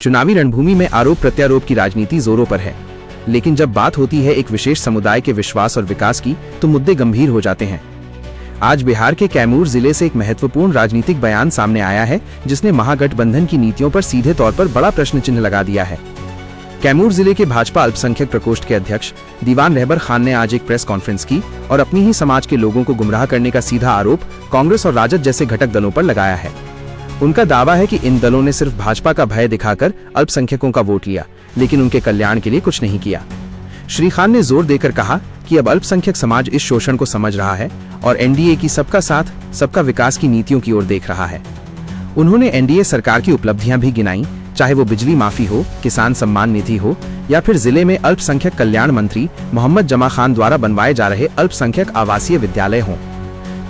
चुनावी रणभूमि में आरोप प्रत्यारोप की राजनीति जोरों पर है, लेकिन जब बात होती है एक विशेष समुदाय के विश्वास और विकास की, तो मुद्दे गंभीर हो जाते हैं। आज बिहार के कैमूर जिले से एक महत्वपूर्ण राजनीतिक बयान सामने आया है, जिसने महागठबंधन की नीतियों पर सीधे तौर पर बड़ा प्रश्न चिन्ह लगा दिया है। कैमूर जिले के भाजपा अल्पसंख्यक प्रकोष्ठ के अध्यक्ष दीवान रहबर खान ने आज एक प्रेस कॉन्फ्रेंस की और अपनी ही समाज के लोगों को गुमराह करने का सीधा आरोप कांग्रेस और राजद जैसे घटक दलों पर लगाया है। उनका दावा है कि इन दलों ने सिर्फ भाजपा का भय दिखाकर अल्पसंख्यकों का वोट लिया, लेकिन उनके कल्याण के लिए कुछ नहीं किया। श्री खान ने जोर देकर कहा कि अब अल्पसंख्यक समाज इस शोषण को समझ रहा है और एनडीए की सबका साथ सबका विकास की नीतियों की ओर देख रहा है। उन्होंने एनडीए सरकार की उपलब्धियां भी गिनाई, चाहे वो बिजली माफी हो, किसान सम्मान निधि हो या फिर जिले में अल्पसंख्यक कल्याण मंत्री मोहम्मद जमा खान द्वारा बनवाए जा रहे अल्पसंख्यक आवासीय विद्यालय हों।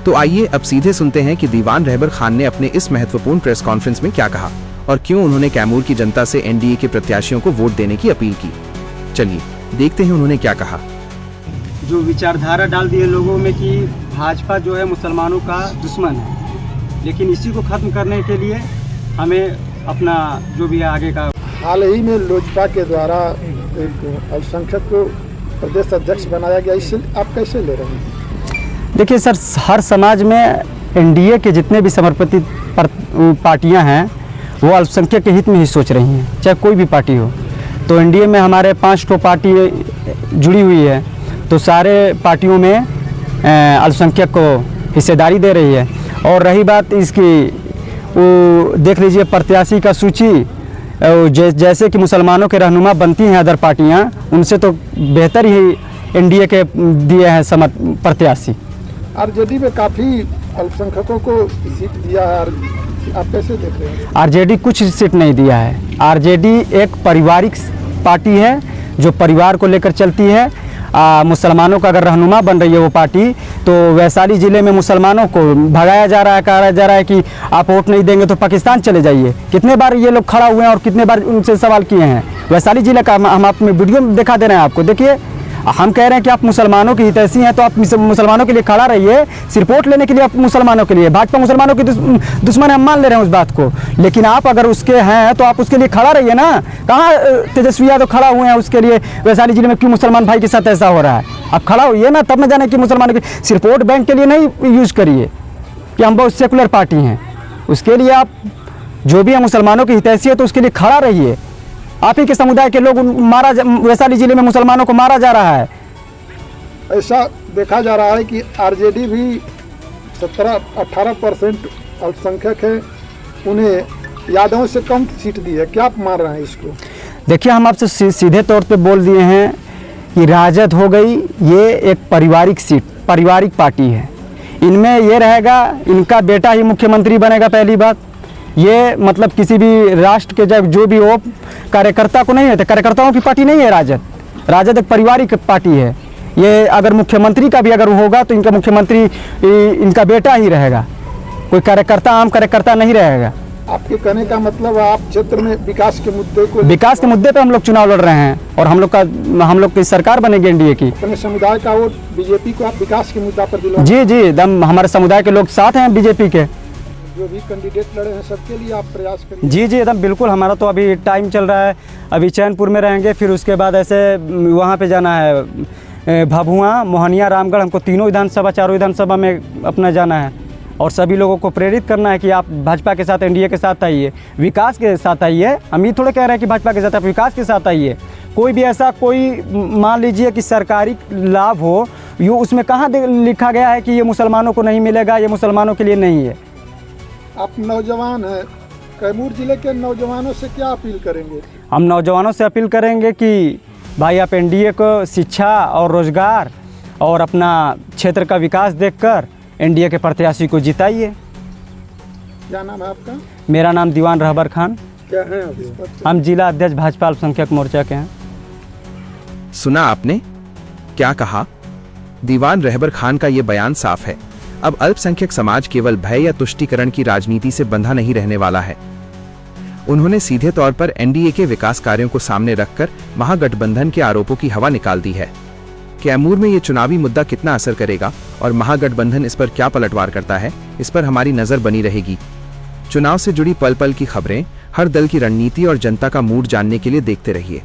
तो आइए अब सीधे सुनते हैं कि दीवान रहबर खान ने अपने इस महत्वपूर्ण प्रेस कॉन्फ्रेंस में क्या कहा और क्यों उन्होंने कैमूर की जनता से एनडीए के प्रत्याशियों को वोट देने की अपील की। चलिए देखते हैं उन्होंने क्या कहा। जो विचारधारा डाल दी है लोगों में कि भाजपा जो है मुसलमानों का दुश्मन है, लेकिन इसी को खत्म करने के लिए हमें अपना जो भी आगे का। हाल ही में लोजपा के द्वारा एक अल्पसंख्यक को प्रदेश अध्यक्ष बनाया गया, इससे आप कैसे ले रहे हैं? देखिए सर, हर समाज में एनडीए के जितने भी समर्पित पार्टियां हैं वो अल्पसंख्यक के हित में ही सोच रही हैं, चाहे कोई भी पार्टी हो। तो एनडीए में हमारे 5 पार्टी जुड़ी हुई है, तो सारे पार्टियों में अल्पसंख्यक को हिस्सेदारी दे रही है। और रही बात इसकी, वो देख लीजिए प्रत्याशी का सूची, जैसे कि मुसलमानों के रहनुमा बनती हैं अदर पार्टियां, उनसे तो बेहतर ही एनडीए के दिए हैं प्रत्याशी। आरजेडी में काफ़ी अल्पसंख्यकों को सीट दिया है, आप कैसे देख रहे हैं? आरजेडी कुछ सीट नहीं दिया है। आरजेडी एक पारिवारिक पार्टी है जो परिवार को लेकर चलती है। मुसलमानों का अगर रहनुमा बन रही है वो पार्टी, तो वैशाली ज़िले में मुसलमानों को भगाया जा रहा है, कहा जा रहा है कि आप वोट नहीं देंगे तो पाकिस्तान चले जाइए। कितने बार ये लोग खड़ा हुए हैं और कितने बार उनसे सवाल किए हैं। वैशाली ज़िले का हम अपने वीडियो में दिखा दे रहे हैं आपको। देखिए, हम कह रहे हैं कि आप मुसलमानों की हितैषी हैं, तो आप मुसलमानों के लिए खड़ा रहिए। सिर्फ वोट लेने के लिए आप मुसलमानों के लिए, भाजपा मुसलमानों की दुश्मन है, हम मान ले रहे हैं उस बात को, लेकिन आप अगर उसके हैं तो आप उसके लिए खड़ा रहिए ना। कहाँ तेजस्वी यादव खड़ा हुए हैं उसके लिए? वैशाली जिले में क्यों मुसलमान भाई के साथ ऐसा हो रहा है? आप खड़ा होइए ना, तब न जाने कि मुसलमानों के सिर्फ वोट बैंक के लिए नहीं यूज करिए कि हम बहुत सेकुलर पार्टी हैं। उसके लिए आप जो भी है मुसलमानों की हितैषी है तो उसके लिए खड़ा रहिए। आप ही के समुदाय के लोग वैशाली जिले में मुसलमानों को मारा जा रहा है। ऐसा देखा जा रहा है कि आरजेडी भी 17-18% अल्पसंख्यक है, उन्हें यादवों से कम सीट दी है। क्या आप मान रहे हैं इसको? देखिए, हम आपसे सीधे तौर पे बोल दिए हैं कि राजद हो गई, ये एक पारिवारिक सीट, पारिवारिक पार्टी है। इनमें ये रहेगा, इनका बेटा ही मुख्यमंत्री बनेगा। पहली बात ये, मतलब किसी भी राष्ट्र के जब जो भी हो कार्यकर्ता को नहीं है, कार्यकर्ताओं की पार्टी नहीं है राजद। राजद एक पारिवारिक पार्टी है। ये अगर मुख्यमंत्री का भी अगर होगा तो इनका मुख्यमंत्री इनका बेटा ही रहेगा, कोई कार्यकर्ता आम कार्यकर्ता नहीं रहेगा। आपके कहने का मतलब आप क्षेत्र में विकास के मुद्दे पे हम लोग चुनाव लड़ रहे हैं और हम लोग की सरकार बनेगी एनडीए की। अपने समुदाय का वोट बीजेपी को आप विकास के मुद्दा पर दिलाएं? जी जी, एकदम हमारे समुदाय के लोग साथ हैं बीजेपी के। जो भी कैंडिडेट लड़े हैं सबके लिए आप प्रयास करिए। जी जी, एकदम बिल्कुल। हमारा तो अभी टाइम चल रहा है, अभी चैनपुर में रहेंगे, फिर उसके बाद ऐसे वहाँ पे जाना है भभुआ, मोहनिया, रामगढ़। हमको तीनों विधानसभा, चारों विधानसभा में अपना जाना है और सभी लोगों को प्रेरित करना है कि आप भाजपा के साथ, एनडीए के साथ आइए, विकास के साथ आइए। हम ये थोड़े कह रहे हैं कि भाजपा के साथ, आप विकास के साथ आइए। कोई भी ऐसा कोई मान लीजिए कि सरकारी लाभ हो, ये उसमें कहाँ लिखा गया है कि ये मुसलमानों को नहीं मिलेगा, ये मुसलमानों के लिए नहीं है। आप नौजवान हैं, कैमूर जिले के नौजवानों से क्या अपील करेंगे? हम नौजवानों से अपील करेंगे कि भाई आप एनडीए को शिक्षा और रोजगार और अपना क्षेत्र का विकास देखकर एनडीए के प्रत्याशी को जिताइए। क्या नाम है आपका? मेरा नाम दीवान रहबर खान। क्या है अभी? हम जिला अध्यक्ष भाजपा अल्पसंख्यक मोर्चा के हैं। सुना आपने क्या कहा? दीवान रहबर खान का ये बयान साफ है, अब अल्पसंख्यक समाज केवल भय या तुष्टीकरण की राजनीति से बंधा नहीं रहने वाला है। उन्होंने सीधे तौर पर एनडीए के विकास कार्यों को सामने रखकर महागठबंधन के आरोपों की हवा निकाल दी है। कैमूर में ये चुनावी मुद्दा कितना असर करेगा और महागठबंधन इस पर क्या पलटवार करता है, इस पर हमारी नजर बनी रहेगी। चुनाव से जुड़ी पल पल की खबरें हर दल की रणनीति और जनता का मूड जानने के लिए देखते रहिए।